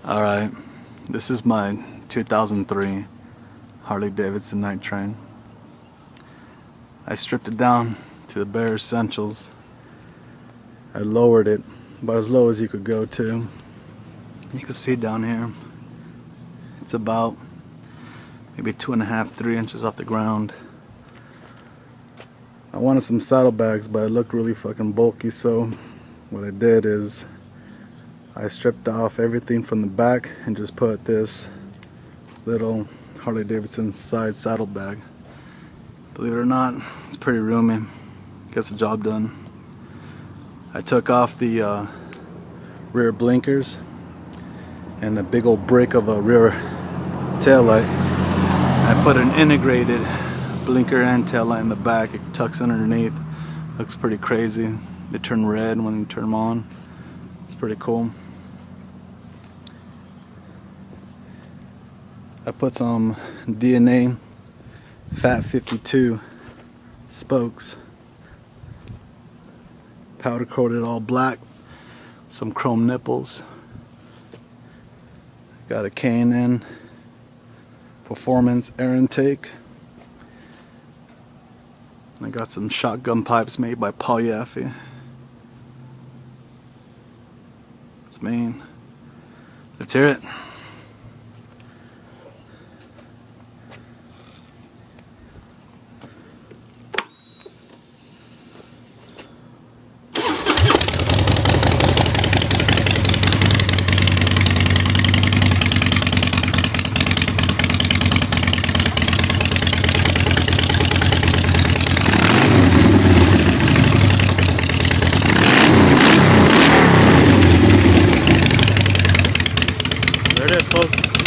Alright, this is my 2003 Harley Davidson Night Train. I stripped it down to the bare essentials. I lowered it about as low as you could go to. You can see down here, it's about maybe 2.5, 3 inches off the ground. I wanted some saddlebags, but it looked really fucking bulky, so what I did is I stripped off everything from the back and just put this little Harley Davidson side saddlebag. Believe it or not, it's pretty roomy. Gets the job done. I took off the rear blinkers and the big old brick of a rear tail light. I put an integrated blinker and tail light in the back. It tucks underneath. Looks pretty crazy. They turn red when you turn them on. It's pretty cool. I put some DNA Fat 52 spokes, powder coated all black, some chrome nipples. Got a K&N Performance air intake. I got some shotgun pipes made by Paul Yaffe. That's mean. Let's hear it. There it is, folks.